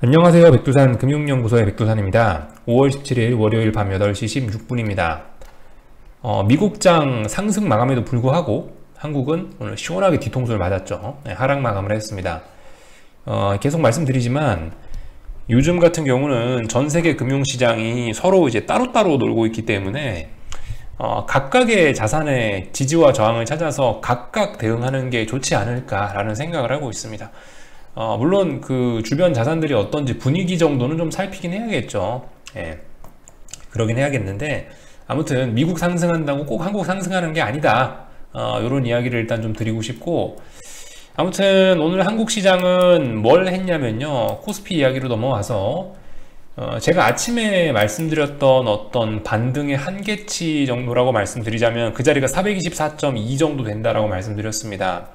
안녕하세요. 백두산 금융연구소의 백두산입니다. 5월 17일 월요일 밤 8시 16분입니다. 미국장 상승 마감에도 불구하고 한국은 오늘 시원하게 뒤통수를 맞았죠. 네, 하락 마감을 했습니다. 계속 말씀드리지만 요즘 같은 경우는 전 세계 금융시장이 서로 이제 따로따로 놀고 있기 때문에 각각의 자산의 지지와 저항을 찾아서 각각 대응하는 게 좋지 않을까라는 생각을 하고 있습니다. 물론 그 주변 자산들이 어떤지 분위기 정도는 좀 살피긴 해야겠죠. 예, 그러긴 해야겠는데 아무튼 미국 상승한다고 꼭 한국 상승하는 게 아니다. 이런 이야기를 일단 좀 드리고 싶고, 아무튼 오늘 한국 시장은 뭘 했냐면요, 코스피 이야기로 넘어와서 제가 아침에 말씀드렸던 어떤 반등의 한계치 정도라고 말씀드리자면 그 자리가 424.2 정도 된다라고 말씀드렸습니다.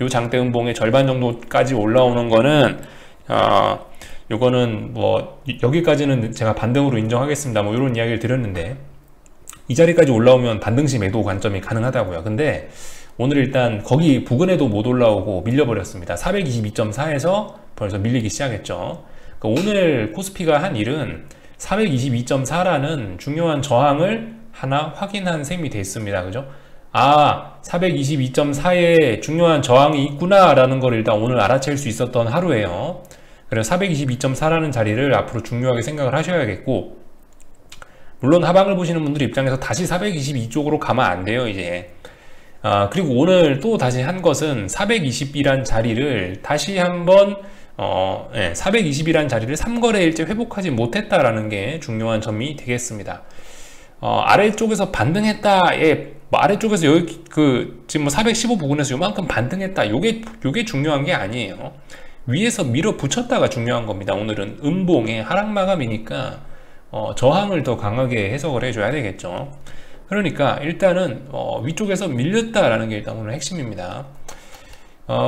요 장대 음봉의 절반 정도까지 올라오는 거는 요거는 뭐 여기까지는 제가 반등으로 인정하겠습니다, 뭐 이런 이야기를 드렸는데, 이 자리까지 올라오면 반등시 매도 관점이 가능하다고요. 근데 오늘 일단 거기 부근에도 못 올라오고 밀려버렸습니다. 422.4에서 벌써 밀리기 시작했죠. 그러니까 오늘 코스피가 한 일은 422.4라는 중요한 저항을 하나 확인한 셈이 됐습니다. 그죠? 422.4에 중요한 저항이 있구나 라는 걸 일단 오늘 알아챌 수 있었던 하루예요. 그래서 422.4라는 자리를 앞으로 중요하게 생각을 하셔야겠고, 물론 하방을 보시는 분들 입장에서 다시 422쪽으로 가면 안 돼요 이제. 그리고 오늘 또 다시 한 것은 420이란 자리를 다시 한번 420이란 자리를 3거래일째 회복하지 못했다라는 게 중요한 점이 되겠습니다. 아래쪽에서 반등했다에 아래쪽에서 여기 지금 뭐 415 부근에서 요만큼 반등했다, 요게 중요한 게 아니에요. 위에서 밀어붙였다가 중요한 겁니다. 오늘은 음봉의 하락 마감이니까 저항을 더 강하게 해석을 해줘야 되겠죠. 그러니까 일단은 위쪽에서 밀렸다라는 게 일단 오늘 핵심입니다.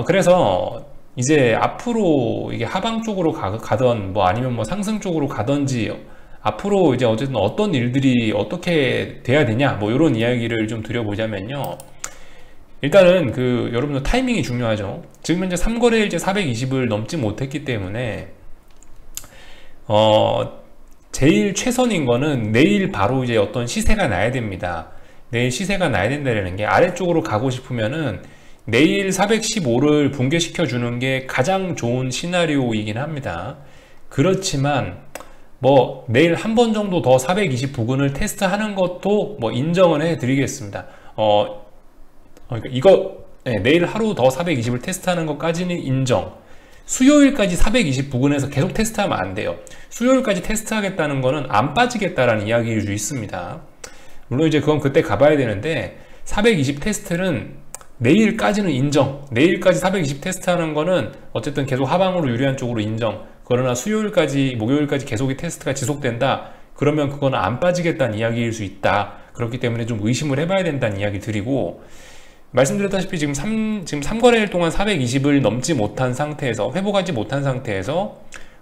그래서 이제 앞으로 이게 하방 쪽으로 가던 뭐 아니면 뭐 상승 쪽으로 가던지, 앞으로 이제 어쨌든 어떤 일들이 어떻게 돼야 되냐, 뭐 이런 이야기를 좀 드려보자면요, 일단은 여러분들 타이밍이 중요하죠. 지금 현재 3거래일째 420을 넘지 못했기 때문에 제일 최선인 거는 내일 바로 이제 어떤 시세가 나야 됩니다. 내일 시세가 나야 된다는 게, 아래쪽으로 가고 싶으면은 내일 415를 붕괴시켜 주는 게 가장 좋은 시나리오이긴 합니다. 그렇지만 뭐 내일 한 번 정도 더 420 부근을 테스트하는 것도 뭐 인정은 해 드리겠습니다. 그러니까 내일 하루 더 420을 테스트하는 것까지는 인정. 수요일까지 420 부근에서 계속 테스트하면 안 돼요. 수요일까지 테스트하겠다는 거는 안 빠지겠다라는 이야기일 수 있습니다. 물론 이제 그건 그때 가봐야 되는데, 420 테스트는 내일까지는 인정. 내일까지 420 테스트하는 거는 어쨌든 계속 하방으로 유리한 쪽으로 인정. 그러나 수요일까지, 목요일까지 계속의 테스트가 지속된다, 그러면 그건 안 빠지겠다는 이야기일 수 있다. 그렇기 때문에 좀 의심을 해봐야 된다는 이야기 드리고, 말씀드렸다시피 지금 3거래일 동안 420을 넘지 못한 상태에서, 회복하지 못한 상태에서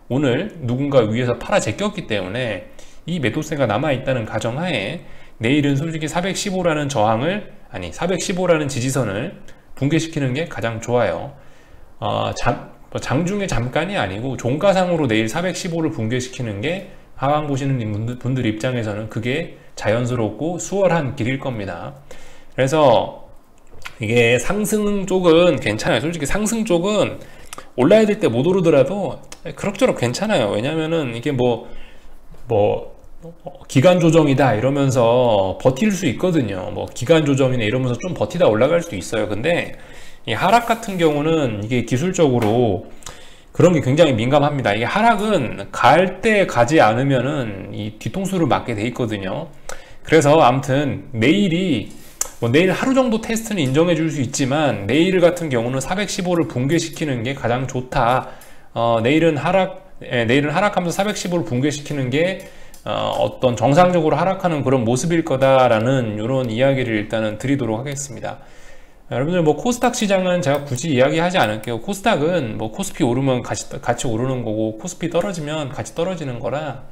오늘 누군가 위에서 팔아 제꼈기 때문에 이 매도세가 남아있다는 가정하에 내일은 솔직히 415라는 저항을, 415라는 지지선을 붕괴시키는 게 가장 좋아요. 장중에 잠깐이 아니고 종가상으로 내일 415를 붕괴시키는 게 하방 보시는 분들 입장에서는 그게 자연스럽고 수월한 길일 겁니다. 그래서 이게 상승 쪽은 괜찮아요. 솔직히 상승 쪽은 올라야 될 때 못 오르더라도 그럭저럭 괜찮아요. 왜냐면은 이게 뭐 기간 조정이다 이러면서 버틸 수 있거든요. 뭐 기간 조정이네 이러면서 좀 버티다 올라갈 수도 있어요. 근데 이 하락 같은 경우는 이게 기술적으로 그런 게 굉장히 민감합니다. 이게 하락은 갈 때 가지 않으면은 이 뒤통수를 맞게 돼 있거든요. 그래서 아무튼 내일이 내일 하루 정도 테스트는 인정해 줄 수 있지만, 내일 같은 경우는 415를 붕괴시키는 게 가장 좋다. 내일은 하락하면서 415를 붕괴시키는 게 어떤 정상적으로 하락하는 그런 모습일 거다라는 이런 이야기를 일단은 드리도록 하겠습니다. 여러분들 뭐 코스닥 시장은 제가 굳이 이야기하지 않을게요. 코스닥은 뭐 코스피 오르면 같이 오르는 거고, 코스피 떨어지면 같이 떨어지는 거라,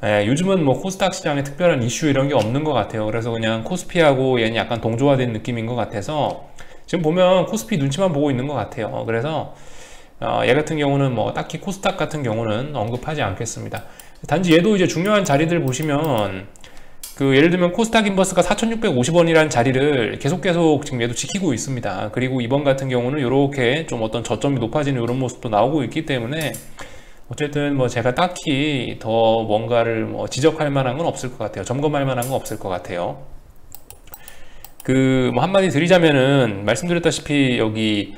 요즘은 뭐 코스닥 시장에 특별한 이슈 이런 게 없는 것 같아요. 그래서 그냥 코스피하고 얘는 약간 동조화된 느낌인 것 같아서 지금 보면 코스피 눈치만 보고 있는 것 같아요. 그래서 얘 같은 경우는 뭐 딱히 코스닥 같은 경우는 언급하지 않겠습니다. 단지 얘도 이제 중요한 자리들 보시면 예를 들면 코스닥 인버스가 4,650원이라는 자리를 계속 지금 얘도 지키고 있습니다. 그리고 이번 같은 경우는 이렇게 좀 어떤 저점이 높아지는 이런 모습도 나오고 있기 때문에 어쨌든 뭐 제가 딱히 더 뭔가를 뭐 지적할 만한 건 없을 것 같아요. 점검할 만한 건 없을 것 같아요. 뭐 한마디 드리자면은 말씀드렸다시피 여기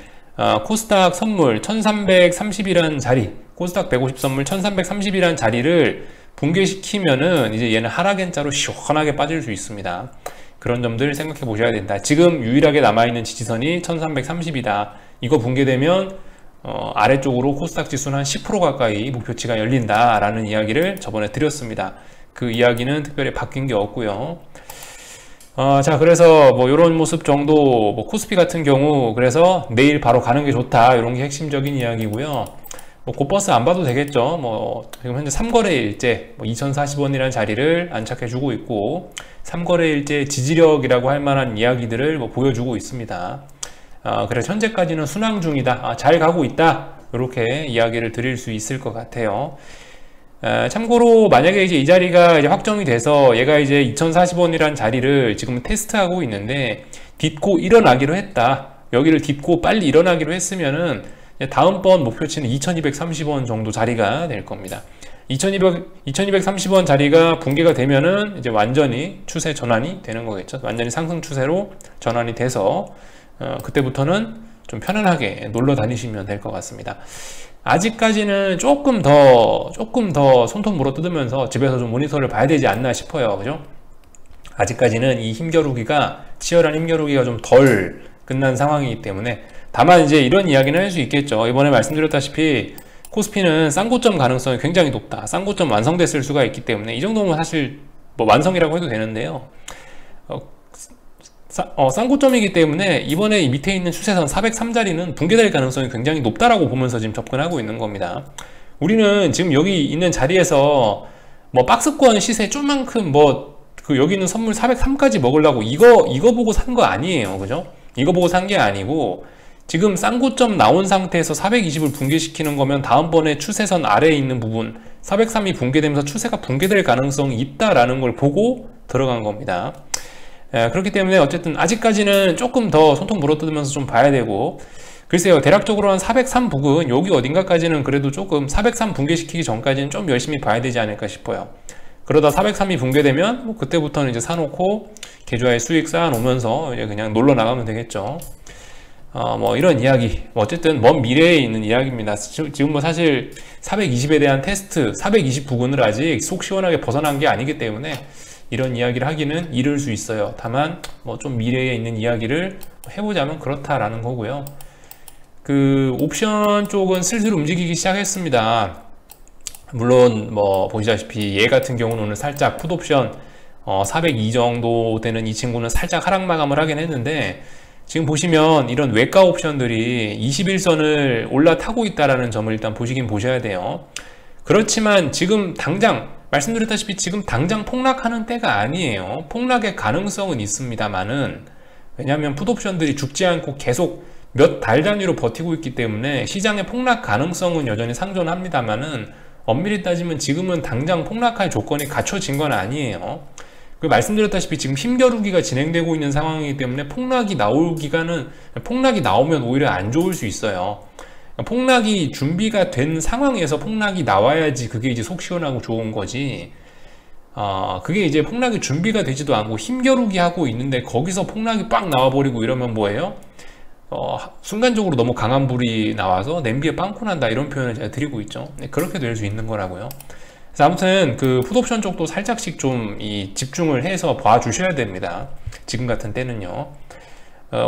코스닥 선물 1330이라는 자리, 코스닥 150 선물 1330이라는 자리를 붕괴시키면은 이제 얘는 하락엔자로 시원하게 빠질 수 있습니다. 그런 점들 생각해 보셔야 된다. 지금 유일하게 남아있는 지지선이 1330이다. 이거 붕괴되면 아래쪽으로 코스닥 지수는 한 10% 가까이 목표치가 열린다라는 이야기를 저번에 드렸습니다. 그 이야기는 특별히 바뀐 게 없고요. 자, 그래서 뭐 이런 모습 정도, 뭐 코스피 같은 경우 그래서 내일 바로 가는 게 좋다, 이런 게 핵심적인 이야기고요. 뭐 곧버스 안 봐도 되겠죠. 뭐 지금 현재 3거래일째 2040원이라는 자리를 안착해주고 있고 3거래일째 지지력이라고 할 만한 이야기들을 뭐 보여주고 있습니다. 그래서 현재까지는 순항 중이다, 잘 가고 있다, 이렇게 이야기를 드릴 수 있을 것 같아요. 참고로 만약에 이제 이 자리가 이제 확정이 돼서 얘가 이제 2040원이라는 자리를 지금 테스트하고 있는데 딛고 일어나기로 했다, 여기를 딛고 빨리 일어나기로 했으면은 다음번 목표치는 2230원 정도 자리가 될 겁니다. 2230원 자리가 붕괴가 되면은 이제 완전히 추세 전환이 되는 거겠죠. 완전히 상승 추세로 전환이 돼서 그때부터는 좀 편안하게 놀러 다니시면 될 것 같습니다. 아직까지는 조금 더 손톱 물어 뜯으면서 집에서 좀 모니터를 봐야 되지 않나 싶어요. 그죠? 아직까지는 이 치열한 힘겨루기가 좀 덜 끝난 상황이기 때문에, 다만 이제 이런 이야기는 할 수 있겠죠. 이번에 말씀드렸다시피 코스피는 쌍고점 가능성이 굉장히 높다, 쌍고점 완성됐을 수가 있기 때문에 이 정도면 사실 뭐 완성이라고 해도 되는데요. 쌍고점이기 때문에 이번에 이 밑에 있는 추세선 403자리는 붕괴될 가능성이 굉장히 높다라고 보면서 지금 접근하고 있는 겁니다. 우리는 지금 여기 있는 자리에서 뭐 박스권 시세 좀만큼 여기 있는 선물 403까지 먹으려고 이거 보고 산 거 아니에요. 그죠? 이거 보고 산 게 아니고 지금 쌍고점 나온 상태에서 420을 붕괴시키는 거면 다음번에 추세선 아래에 있는 부분 403이 붕괴되면서 추세가 붕괴될 가능성이 있다라는 걸 보고 들어간 겁니다. 그렇기 때문에 어쨌든 아직까지는 조금 더 손톱 물어뜯으면서 좀 봐야 되고, 글쎄요, 대략적으로 한 403 부근 여기 어딘가까지는 그래도 조금 403 붕괴시키기 전까지는 좀 열심히 봐야 되지 않을까 싶어요. 그러다 403이 붕괴되면 뭐 그때부터는 이제 사놓고 계좌에 수익 쌓아놓으면서 이제 그냥 놀러 나가면 되겠죠. 뭐 이런 이야기, 어쨌든 먼 미래에 있는 이야기입니다. 지금 뭐 사실 420에 대한 테스트, 420 부근을 아직 속 시원하게 벗어난 게 아니기 때문에 이런 이야기를 하기는 이를 수 있어요. 다만 뭐 좀 미래에 있는 이야기를 해보자면 그렇다라는 거고요. 옵션 쪽은 슬슬 움직이기 시작했습니다. 물론 뭐 보시다시피 얘 같은 경우는 오늘 살짝 풋옵션 402 정도 되는 이 친구는 살짝 하락 마감을 하긴 했는데, 지금 보시면 이런 외가 옵션들이 21선을 올라타고 있다라는 점을 일단 보시긴 보셔야 돼요. 그렇지만 지금 당장 말씀드렸다시피 지금 당장 폭락하는 때가 아니에요. 폭락의 가능성은 있습니다만은, 왜냐하면 풋옵션들이 죽지 않고 계속 몇 달 단위로 버티고 있기 때문에 시장의 폭락 가능성은 여전히 상존합니다만은, 엄밀히 따지면 지금은 당장 폭락할 조건이 갖춰진 건 아니에요. 말씀드렸다시피 지금 힘겨루기가 진행되고 있는 상황이기 때문에 폭락이 나오면 오히려 안 좋을 수 있어요. 폭락이 준비가 된 상황에서 폭락이 나와야지 그게 이제 속 시원하고 좋은 거지. 그게 이제 폭락이 준비가 되지도 않고 힘겨루기 하고 있는데 거기서 폭락이 빡 나와버리고 이러면 뭐예요? 순간적으로 너무 강한 불이 나와서 냄비에 빵꾸 난다, 이런 표현을 제가 드리고 있죠. 그렇게 될 수 있는 거라고요. 그래서 아무튼 풋옵션 쪽도 살짝씩 좀 집중을 해서 봐주셔야 됩니다. 지금 같은 때는요.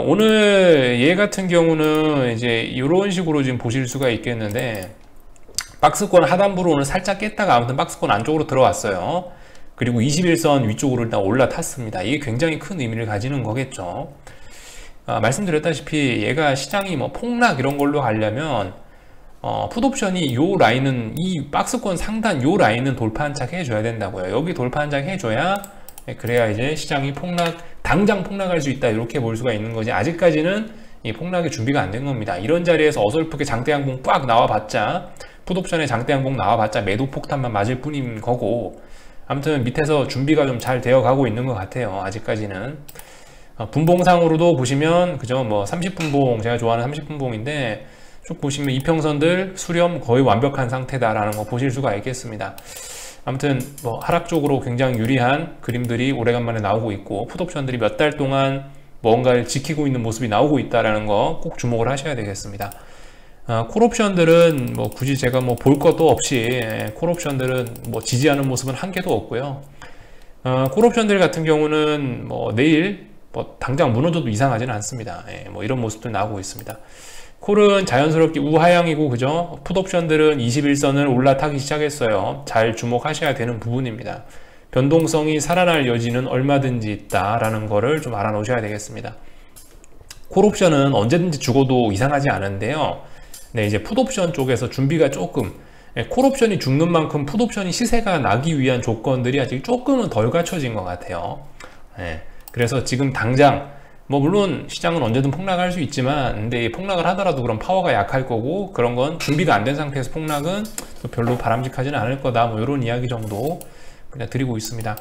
오늘 얘 같은 경우는 이제 이런 식으로 지금 보실 수가 있겠는데, 박스권 하단부로 오늘 살짝 깼다가 아무튼 박스권 안쪽으로 들어왔어요. 그리고 21선 위쪽으로 일단 올라탔습니다. 이게 굉장히 큰 의미를 가지는 거겠죠. 말씀드렸다시피 얘가 시장이 뭐 폭락 이런 걸로 가려면 풋옵션이 요 라인은, 이 박스권 상단 요 라인은 돌파 한착 해줘야 된다고요. 여기 돌파 한착 해줘야, 그래야 이제 시장이 당장 폭락할 수 있다, 이렇게 볼 수가 있는 거지. 아직까지는 이 폭락의 준비가 안 된 겁니다. 이런 자리에서 어설프게 장대 항공 빡 나와봤자, 풋옵션에 장대 항공 나와봤자 매도 폭탄만 맞을 뿐인 거고, 아무튼 밑에서 준비가 좀 잘 되어 가고 있는 것 같아요. 아직까지는. 분봉상으로도 보시면 그죠, 뭐 30분봉, 제가 좋아하는 30분봉인데 쭉 보시면 이평선들 수렴 거의 완벽한 상태다라는 거 보실 수가 있겠습니다. 아무튼 뭐 하락 쪽으로 굉장히 유리한 그림들이 오래간만에 나오고 있고, 풋옵션들이 몇 달 동안 뭔가를 지키고 있는 모습이 나오고 있다라는 거 꼭 주목을 하셔야 되겠습니다. 콜옵션들은 뭐 굳이 제가 뭐 볼 것도 없이, 콜옵션들은 뭐 지지하는 모습은 한 개도 없고요. 콜옵션들 같은 경우는 뭐 내일 뭐 당장 무너져도 이상하지는 않습니다. 뭐 이런 모습들 나오고 있습니다. 콜은 자연스럽게 우하향이고, 그죠? 풋옵션들은 21선을 올라타기 시작했어요. 잘 주목하셔야 되는 부분입니다. 변동성이 살아날 여지는 얼마든지 있다라는 거를 좀 알아놓으셔야 되겠습니다. 콜옵션은 언제든지 죽어도 이상하지 않은데요. 네, 이제 풋옵션 쪽에서 준비가 조금, 콜옵션이 죽는 만큼 풋옵션이 시세가 나기 위한 조건들이 아직 조금은 덜 갖춰진 것 같아요. 그래서 지금 당장 뭐 물론 시장은 언제든 폭락할 수 있지만, 근데 폭락을 하더라도 그런 파워가 약할 거고, 그런 건 준비가 안 된 상태에서 폭락은 별로 바람직하지는 않을 거다, 뭐 이런 이야기 정도 그냥 드리고 있습니다.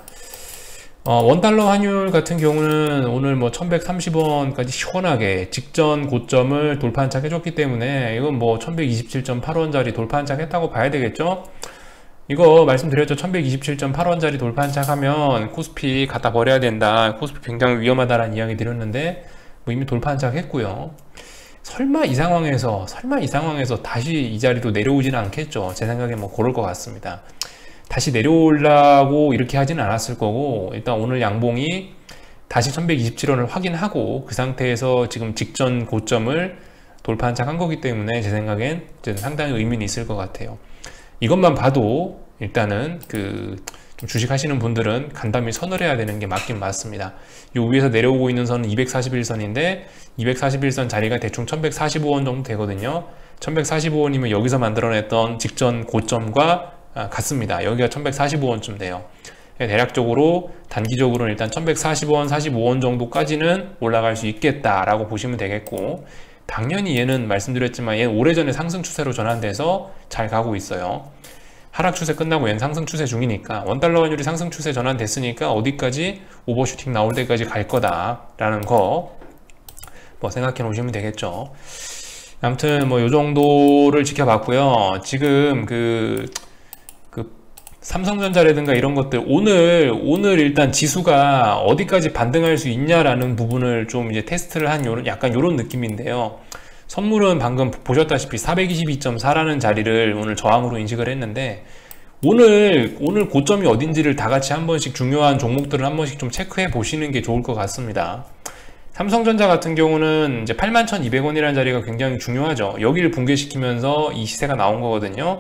원달러 환율 같은 경우는 오늘 뭐 1130원까지 시원하게 직전 고점을 돌파한착 해줬기 때문에, 이건 뭐 1127.8원짜리 돌파한착 했다고 봐야 되겠죠. 이거 말씀드렸죠. 1127.8원짜리 돌파한착하면 코스피 갖다 버려야 된다, 코스피 굉장히 위험하다라는 이야기 드렸는데, 뭐 이미 돌파한착 했고요. 설마 이 상황에서 다시 이 자리도 내려오지는 않겠죠. 제 생각엔 뭐 그럴 것 같습니다. 다시 내려오려고 이렇게 하지는 않았을 거고, 일단 오늘 양봉이 다시 1127원을 확인하고 그 상태에서 지금 직전 고점을 돌파한착한 거기 때문에 제 생각엔 상당히 의미는 있을 것 같아요. 이것만 봐도 일단은 좀 주식 하시는 분들은 간담이 선을 해야 되는 게 맞긴 맞습니다. 요 위에서 내려오고 있는 선은 241선인데 241선 자리가 대충 1145원 정도 되거든요. 1145원이면 여기서 만들어냈던 직전 고점과 같습니다. 여기가 1145원쯤 돼요. 대략적으로 단기적으로는 일단 1140원, 45원 정도까지는 올라갈 수 있겠다라고 보시면 되겠고, 당연히 얘는 말씀드렸지만 얘는 오래전에 상승 추세로 전환돼서 잘 가고 있어요. 하락 추세 끝나고 얘는 상승 추세 중이니까, 원달러 환율이 상승 추세 전환됐으니까 어디까지 오버슈팅 나올 때까지 갈 거다라는 거 뭐 생각해 놓으시면 되겠죠. 아무튼 뭐 요 정도를 지켜봤고요. 지금 삼성전자라든가 이런 것들, 오늘 일단 지수가 어디까지 반등할 수 있냐라는 부분을 좀 이제 테스트를 한 약간 요런 느낌인데요. 선물은 방금 보셨다시피 422.4라는 자리를 오늘 저항으로 인식을 했는데, 오늘 고점이 어딘지를 다 같이 한 번씩 중요한 종목들을 한 번씩 좀 체크해 보시는 게 좋을 것 같습니다. 삼성전자 같은 경우는 이제 81,200원이라는 자리가 굉장히 중요하죠. 여기를 붕괴시키면서 이 시세가 나온 거거든요.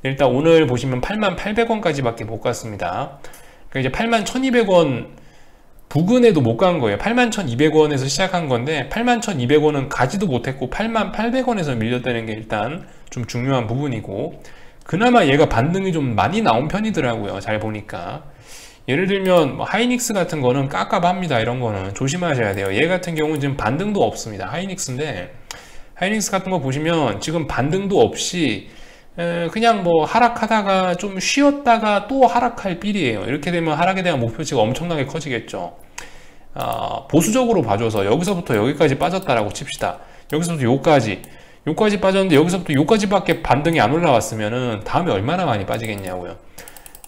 일단 오늘 보시면 88,800원까지 밖에 못 갔습니다. 그러니까 이제 81,200원 부근에도 못 간 거예요. 81,200원에서 시작한 건데 81,200원은 가지도 못했고 88,800원에서 밀렸다는 게 일단 좀 중요한 부분이고, 그나마 얘가 반등이 좀 많이 나온 편이더라고요. 잘 보니까. 예를 들면 뭐 하이닉스 같은 거는 깝깝합니다. 이런 거는 조심하셔야 돼요. 얘 같은 경우는 지금 반등도 없습니다. 하이닉스인데, 하이닉스 같은 거 보시면 지금 반등도 없이 그냥 뭐 하락하다가 좀 쉬었다가 또 하락할 빌이에요. 이렇게 되면 하락에 대한 목표치가 엄청나게 커지겠죠. 보수적으로 봐줘서 여기서부터 여기까지 빠졌다라고 칩시다. 여기서부터 요까지 빠졌는데 여기서부터 요까지밖에 반등이 안 올라왔으면은 다음에 얼마나 많이 빠지겠냐고요.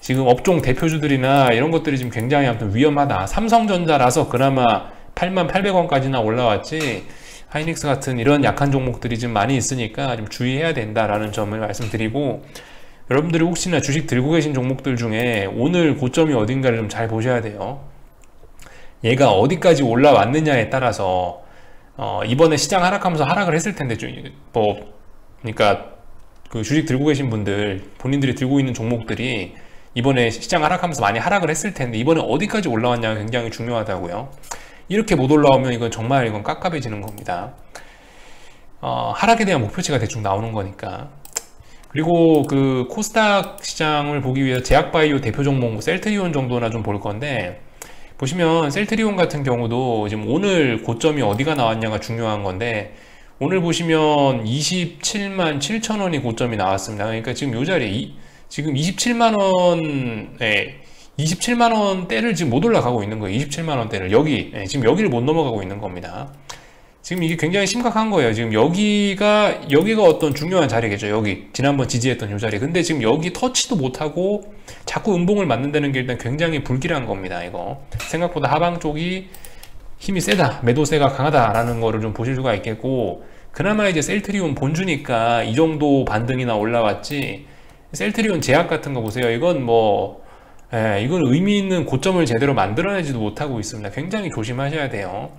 지금 업종 대표주들이나 이런 것들이 지금 굉장히 아무튼 위험하다. 삼성전자라서 그나마 88,800원까지나 올라왔지, 하이닉스 같은 이런 약한 종목들이 좀 많이 있으니까 좀 주의해야 된다라는 점을 말씀드리고, 여러분들이 혹시나 주식 들고 계신 종목들 중에 오늘 고점이 어딘가를 좀 잘 보셔야 돼요. 얘가 어디까지 올라왔느냐에 따라서 이번에 시장 하락하면서 하락을 했을 텐데, 그러니까 그 주식 들고 계신 분들, 본인들이 들고 있는 종목들이 이번에 시장 하락하면서 많이 하락을 했을 텐데 이번에 어디까지 올라왔냐가 굉장히 중요하다고요. 이렇게 못 올라오면 이건 정말 깝깝해지는 겁니다. 하락에 대한 목표치가 대충 나오는 거니까. 그리고 그 코스닥 시장을 보기 위해서 제약바이오 대표 종목 셀트리온 정도나 좀 볼 건데, 보시면 셀트리온 같은 경우도 지금 오늘 고점이 어디가 나왔냐가 중요한 건데, 오늘 보시면 27만 7천 원이 고점이 나왔습니다. 그러니까 지금 요 자리, 지금 27만 원에 27만 원대를 지금 못 올라가고 있는 거예요. 27만 원대를 지금 여기를 못 넘어가고 있는 겁니다. 지금 이게 굉장히 심각한 거예요. 지금 여기가 어떤 중요한 자리겠죠. 여기 지난번 지지했던 요 자리. 근데 지금 여기 터치도 못하고 자꾸 음봉을 맞는다는 게 일단 굉장히 불길한 겁니다. 이거 생각보다 하방 쪽이 힘이 세다, 매도세가 강하다라는 거를 좀 보실 수가 있겠고, 그나마 이제 셀트리온 본주니까 이 정도 반등이나 올라왔지, 셀트리온 제약 같은 거 보세요. 이건 이건 의미 있는 고점을 제대로 만들어내지도 못하고 있습니다. 굉장히 조심하셔야 돼요.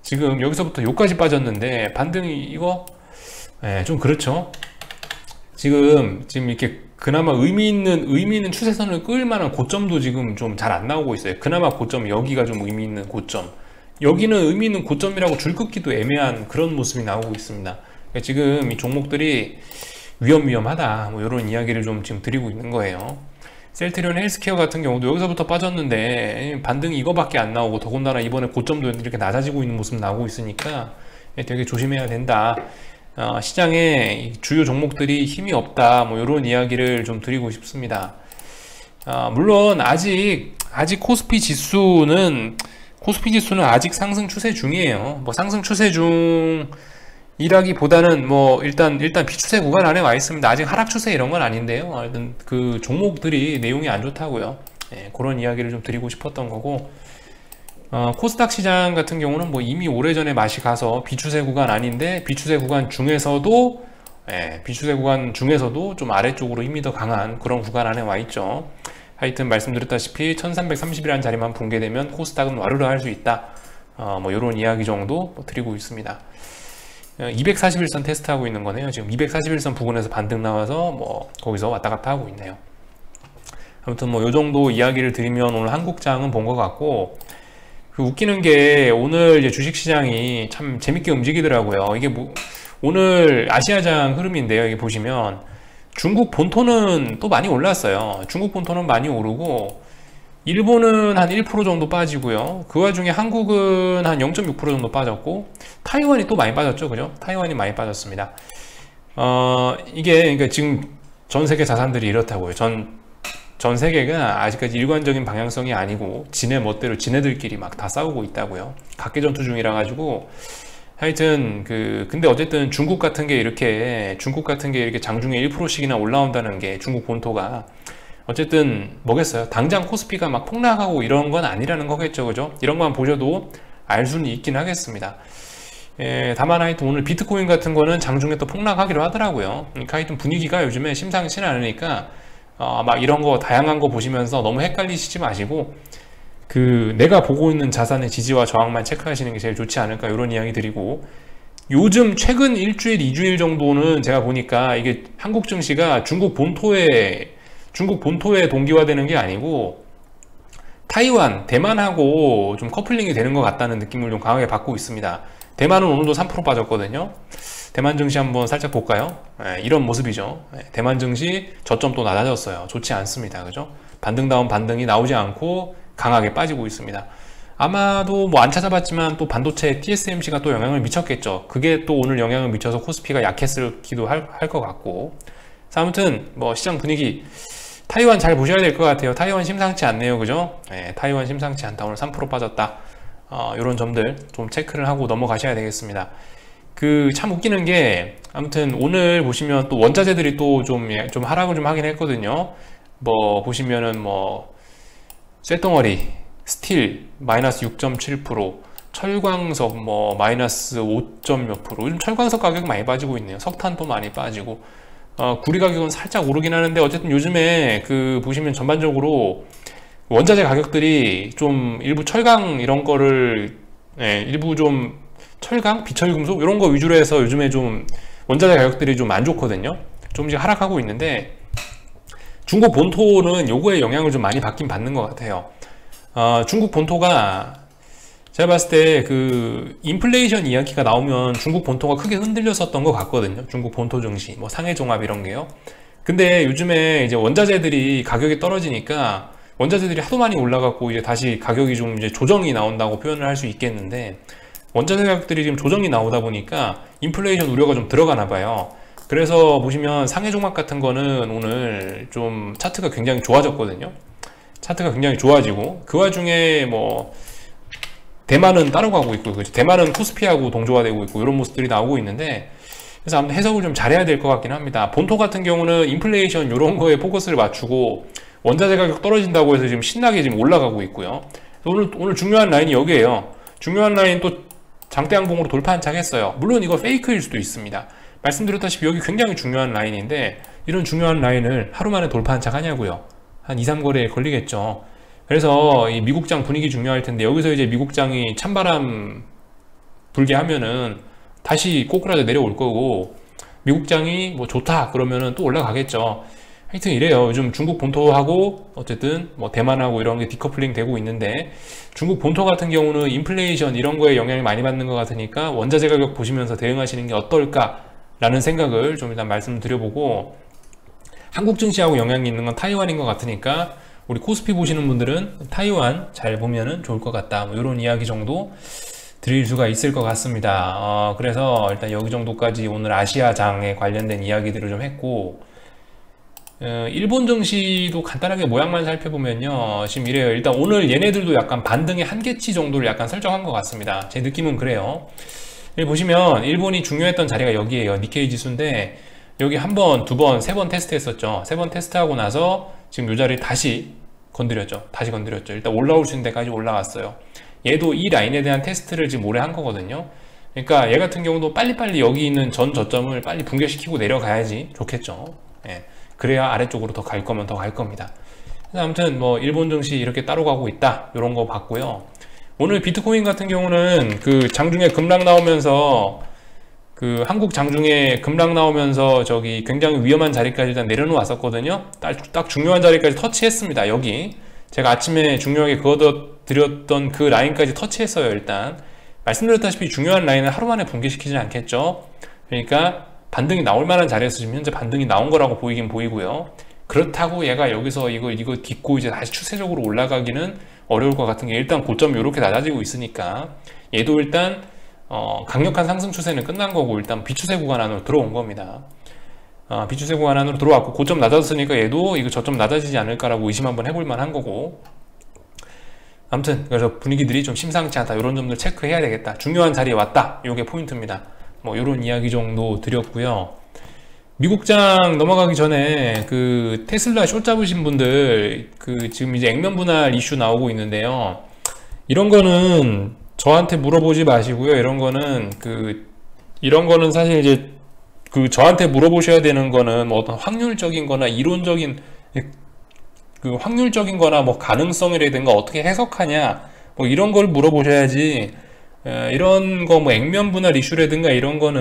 지금 여기서부터 여기까지 빠졌는데 반등이 이거 좀 그렇죠. 지금 이렇게 그나마 의미 있는 추세선을 끌 만한 고점도 지금 좀 잘 안 나오고 있어요. 그나마 고점, 여기가 좀 의미 있는 고점, 여기는 의미 있는 고점이라고 줄 긋기도 애매한 그런 모습이 나오고 있습니다. 그러니까 지금 이 종목들이 위험하다, 뭐 이런 이야기를 좀 지금 드리고 있는 거예요. 셀트리온 헬스케어 같은 경우도 여기서부터 빠졌는데 반등이 이거밖에 안 나오고, 더군다나 이번에 고점도 이렇게 낮아지고 있는 모습 나오고 있으니까 되게 조심해야 된다. 시장에 주요 종목들이 힘이 없다, 뭐 이런 이야기를 좀 드리고 싶습니다. 물론 아직 코스피 지수는 아직 상승 추세 중이에요. 뭐 상승 추세 중이라기보다는 뭐 일단 비추세 구간 안에 와 있습니다. 아직 하락 추세 이런 건 아닌데요. 하여튼 그 종목들이 내용이 안 좋다고요. 그런 이야기를 좀 드리고 싶었던 거고, 코스닥 시장 같은 경우는 뭐 이미 오래전에 맛이 가서 비추세 구간 아닌데, 비추세 구간 중에서도 좀 아래쪽으로 힘이 더 강한 그런 구간 안에 와 있죠. 하여튼 말씀드렸다시피 1330이라는 자리만 붕괴되면 코스닥은 와르르 할 수 있다. 뭐 이런 이야기 정도 드리고 있습니다. 241선 테스트하고 있는 거네요. 지금 241선 부근에서 반등 나와서 뭐 거기서 왔다 갔다 하고 있네요. 아무튼 뭐 요 정도 이야기를 드리면 오늘 한국장은 본 것 같고, 웃기는 게 오늘 이제 주식시장이 참 재밌게 움직이더라고요. 이게 뭐 오늘 아시아장 흐름인데요. 여기 보시면 중국 본토는 또 많이 올랐어요. 중국 본토는 많이 오르고, 일본은 한 1% 정도 빠지고요. 그 와중에 한국은 한 0.6% 정도 빠졌고, 타이완이 또 많이 빠졌죠. 그죠? 타이완이 많이 빠졌습니다. 이게 그러니까 지금 전 세계 자산들이 이렇다고요. 전 세계가 아직까지 일관적인 방향성이 아니고 지네 멋대로 지네들끼리 막 다 싸우고 있다고요. 각계 전투 중이라 가지고, 하여튼 근데 어쨌든 중국 같은 게 이렇게 장중에 1%씩이나 올라온다는 게, 중국 본토가 어쨌든 뭐겠어요. 당장 코스피가 막 폭락하고 이런 건 아니라는 거겠죠. 그죠? 이런 것만 보셔도 알 수는 있긴 하겠습니다. 다만 하여튼 오늘 비트코인 같은 거는 장중에 또 폭락하기로 하더라고요. 그러니까 하여튼 분위기가 요즘에 심상치는 않으니까 막 이런 거 다양한 거 보시면서 너무 헷갈리시지 마시고, 내가 보고 있는 자산의 지지와 저항만 체크하시는 게 제일 좋지 않을까, 이런 이야기 드리고, 요즘 최근 일주일, 2주일 정도는 제가 보니까 이게 한국 증시가 중국 본토에 동기화되는 게 아니고 타이완, 대만하고 좀 커플링이 되는 것 같다는 느낌을 좀 강하게 받고 있습니다. 대만은 오늘도 3% 빠졌거든요. 대만 증시 한번 살짝 볼까요? 이런 모습이죠. 대만 증시 저점 또 낮아졌어요. 좋지 않습니다. 그죠? 반등다운 반등이 나오지 않고 강하게 빠지고 있습니다. 아마도 뭐 안 찾아봤지만 또 반도체 TSMC가 또 영향을 미쳤겠죠. 그게 또 오늘 영향을 미쳐서 코스피가 약했기도 할 것 같고. 아무튼 뭐 시장 분위기, 타이완 잘 보셔야 될 것 같아요. 타이완 심상치 않네요. 그죠? 타이완 심상치 않다. 오늘 3% 빠졌다. 이런 점들 좀 체크를 하고 넘어가셔야 되겠습니다. 참 웃기는 게, 아무튼 오늘 보시면 또 원자재들이 또 좀 하락을 좀 하긴 했거든요. 뭐 보시면은 뭐 쇳덩어리, 스틸 마이너스 6.7%, 철광석 뭐 마이너스 5몇 %. 요즘 철광석 가격 많이 빠지고 있네요. 석탄도 많이 빠지고, 구리 가격은 살짝 오르긴 하는데, 어쨌든 요즘에 보시면 전반적으로 원자재 가격들이 좀 일부 철강 이런 거를 일부 좀 철강, 비철금속 이런 거 위주로 해서 요즘에 좀 원자재 가격들이 좀 안 좋거든요. 조금씩 하락하고 있는데, 중국 본토는 요거에 영향을 좀 많이 받긴 받는 것 같아요. 중국 본토가 제가 봤을 때 인플레이션 이야기가 나오면 중국 본토가 크게 흔들렸었던 것 같거든요. 중국 본토 증시, 뭐 상해종합 이런 게요. 근데 요즘에 이제 원자재들이 가격이 떨어지니까 원자재들이 하도 많이 올라갔고 이제 다시 가격이 좀 이제 조정이 나온다고 표현을 할 수 있겠는데, 원자재 가격들이 지금 조정이 나오다 보니까 인플레이션 우려가 좀 들어가나 봐요. 그래서 보시면 상해 종목 같은 거는 오늘 좀 차트가 굉장히 좋아졌거든요. 차트가 굉장히 좋아지고, 그 와중에 뭐 대만은 따라가고 있고, 그렇죠? 대만은 코스피하고 동조화되고 있고 이런 모습들이 나오고 있는데, 그래서 아무튼 해석을 좀 잘해야 될 것 같긴 합니다. 본토 같은 경우는 인플레이션 이런 거에 포커스를 맞추고 원자재 가격 떨어진다고 해서 지금 신나게 지금 올라가고 있고요. 오늘 중요한 라인이 여기에요. 중요한 라인 또 장대 양봉으로 돌파 한착했어요. 물론 이거 페이크일 수도 있습니다. 말씀드렸다시피 여기 굉장히 중요한 라인인데, 이런 중요한 라인을 하루 만에 돌파 한착하냐고요. 한 2, 3거래에 걸리겠죠. 그래서 이 미국장 분위기 중요할 텐데, 여기서 이제 미국장이 찬바람 불게 하면은 다시 꼬꾸라져 내려올 거고, 미국장이 뭐 좋다 그러면은 또 올라가겠죠. 하여튼 이래요. 요즘 중국 본토하고 어쨌든 뭐 대만하고 이런 게 디커플링 되고 있는데, 중국 본토 같은 경우는 인플레이션 이런 거에 영향을 많이 받는 것 같으니까 원자재 가격 보시면서 대응하시는 게 어떨까라는 생각을 좀 일단 말씀드려보고, 한국 증시하고 영향이 있는 건 타이완인 것 같으니까 우리 코스피 보시는 분들은 타이완 잘 보면은 좋을 것 같다, 뭐 이런 이야기 정도 드릴 수가 있을 것 같습니다. 그래서 일단 여기 정도까지 오늘 아시아장에 관련된 이야기들을 좀 했고, 일본 증시도 간단하게 모양만 살펴보면요, 지금 이래요. 일단 오늘 얘네들도 약간 반등의 한계치 정도를 약간 설정한 것 같습니다. 제 느낌은 그래요. 여기 보시면 일본이 중요했던 자리가 여기에요. 니케이 지수인데, 여기 한 번, 두 번, 세 번 테스트 했었죠. 세 번 테스트하고 나서 지금 이 자리 다시 건드렸죠. 다시 건드렸죠. 일단 올라올 수 있는 데까지 올라갔어요. 얘도 이 라인에 대한 테스트를 지금 오래 한 거거든요. 그러니까 얘 같은 경우도 빨리빨리 여기 있는 전 저점을 빨리 붕괴시키고 내려가야지 좋겠죠. 예. 그래야 아래쪽으로 더 갈 거면 더 갈 겁니다. 아무튼 뭐 일본 증시 이렇게 따로 가고 있다, 이런 거 봤고요. 오늘 비트코인 같은 경우는 그 장중에 급락 나오면서, 그 한국 장중에 급락 나오면서 저기 굉장히 위험한 자리까지 일단 내려놓았었거든요. 딱 중요한 자리까지 터치했습니다. 여기 제가 아침에 중요하게 그어드렸던 그 라인까지 터치했어요. 일단 말씀드렸다시피 중요한 라인은 하루 만에 붕괴시키진 않겠죠. 그러니까 반등이 나올 만한 자리에서 지금 현재 반등이 나온 거라고 보이긴 보이고요. 그렇다고 얘가 여기서 이거 딛고 이제 다시 추세적으로 올라가기는 어려울 것 같은 게, 일단 고점이 이렇게 낮아지고 있으니까 얘도 일단 강력한 상승 추세는 끝난 거고, 일단 비추세 구간 안으로 들어온 겁니다. 비추세 구간 안으로 들어왔고, 고점 낮아졌으니까 얘도 이거 저점 낮아지지 않을까라고 의심 한번 해볼 만한 거고, 아무튼 그래서 분위기들이 좀 심상치 않다, 이런 점들 체크해야 되겠다, 중요한 자리에 왔다, 이게 포인트입니다. 뭐 이런 이야기 정도 드렸고요. 미국장 넘어가기 전에 그 테슬라 숏 잡으신 분들, 그 지금 이제 액면 분할 이슈 나오고 있는데요. 이런 거는 저한테 물어보지 마시고요. 이런 거는 사실 이제 그 저한테 물어보셔야 되는 거는 뭐 어떤 확률적인 거나 이론적인 그 확률적인 거나 뭐 가능성이라든가 어떻게 해석하냐, 뭐 이런 걸 물어보셔야지, 이런 거 뭐 액면 분할 이슈라든가 이런 건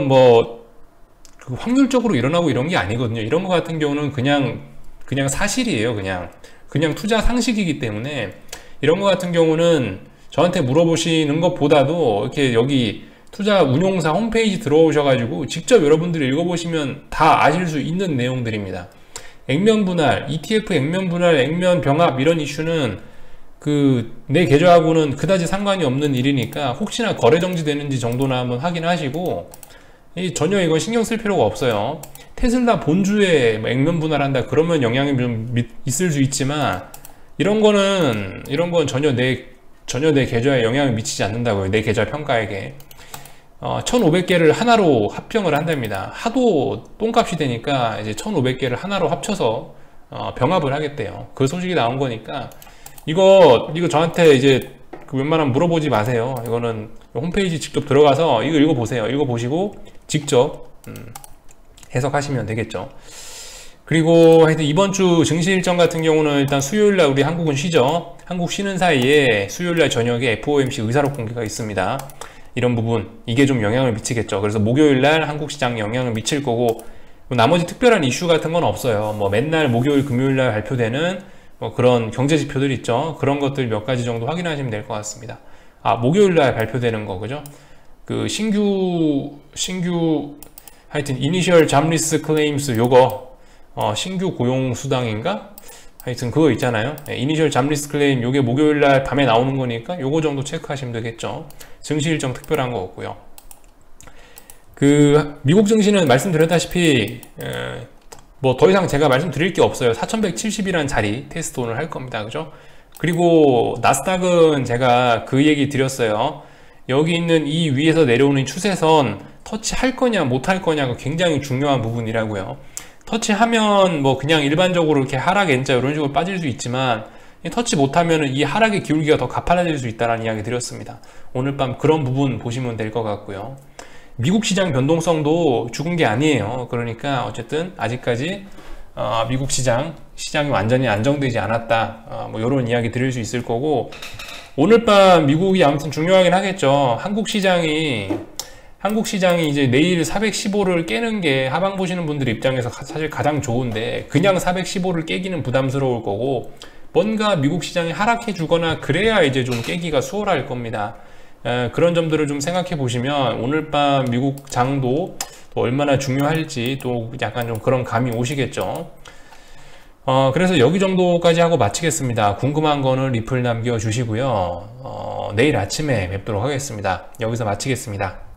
뭐 그 확률적으로 일어나고 이런 게 아니거든요. 이런 거 같은 경우는 그냥 사실이에요. 그냥 투자 상식이기 때문에, 이런 거 같은 경우는 저한테 물어보시는 것보다도 이렇게 여기 투자 운용사 홈페이지 들어오셔가지고 직접 여러분들이 읽어보시면 다 아실 수 있는 내용들입니다. 액면 분할, ETF 액면 분할, 액면 병합 이런 이슈는 내 계좌하고는 그다지 상관이 없는 일이니까 혹시나 거래 정지되는지 정도나 한번 확인하시고, 전혀 이건 신경 쓸 필요가 없어요. 테슬라 본주에 액면 분할한다 그러면 영향이 좀 있을 수 있지만, 이런 건 전혀 내 계좌에 영향을 미치지 않는다고요. 내 계좌 평가액에 1500개를 하나로 합병을 한답니다. 하도 똥값이 되니까 이제 1500개를 하나로 합쳐서 병합을 하겠대요. 그 소식이 나온 거니까, 이거 저한테 이제 웬만하면 물어보지 마세요. 이거는 홈페이지 직접 들어가서 이거 읽어보세요. 읽어보시고 직접 해석하시면 되겠죠. 그리고 하여튼 이번 주 증시 일정 같은 경우는 일단 수요일날 우리 한국은 쉬죠. 한국 쉬는 사이에 수요일날 저녁에 FOMC 의사록 공개가 있습니다. 이런 부분, 이게 좀 영향을 미치겠죠. 그래서 목요일날 한국 시장에 영향을 미칠 거고, 나머지 특별한 이슈 같은 건 없어요. 뭐 맨날 목요일 금요일날 발표되는 뭐 그런 경제 지표들 있죠. 그런 것들 몇 가지 정도 확인하시면 될 것 같습니다. 목요일날 발표되는 거, 그죠? 그 신규 하여튼 이니셜 잡리스 클레임스, 요거 신규 고용 수당인가? 하여튼 그거 있잖아요. 이니셜 잠리스트 클레임 요게 목요일날 밤에 나오는 거니까 요거 정도 체크하시면 되겠죠. 증시 일정 특별한 거 없고요. 그 미국 증시는 말씀드렸다시피 뭐 더 이상 제가 말씀드릴 게 없어요. 4170이라는 자리 테스트 오늘 할 겁니다. 그죠? 그리고 나스닥은 제가 그 얘기 드렸어요. 여기 있는 이 위에서 내려오는 추세선 터치할 거냐 못 할 거냐가 굉장히 중요한 부분이라고요. 터치하면 뭐 그냥 일반적으로 이렇게 하락 N자 이런 식으로 빠질 수 있지만 터치 못하면 이 하락의 기울기가 더 가팔라질 수 있다는 이야기 드렸습니다. 오늘 밤 그런 부분 보시면 될 것 같고요. 미국 시장 변동성도 죽은 게 아니에요. 그러니까 어쨌든 아직까지 미국 시장이 완전히 안정되지 않았다. 뭐 이런 이야기 드릴 수 있을 거고, 오늘 밤 미국이 아무튼 중요하긴 하겠죠. 한국 시장이 이제 내일 415를 깨는 게 하방 보시는 분들 입장에서 사실 가장 좋은데, 그냥 415를 깨기는 부담스러울 거고, 뭔가 미국 시장이 하락해 주거나 그래야 이제 좀 깨기가 수월할 겁니다. 그런 점들을 좀 생각해 보시면 오늘 밤 미국 장도 또 얼마나 중요할지 또 약간 좀 그런 감이 오시겠죠. 그래서 여기 정도까지 하고 마치겠습니다. 궁금한 거는 리플 남겨주시고요. 내일 아침에 뵙도록 하겠습니다. 여기서 마치겠습니다.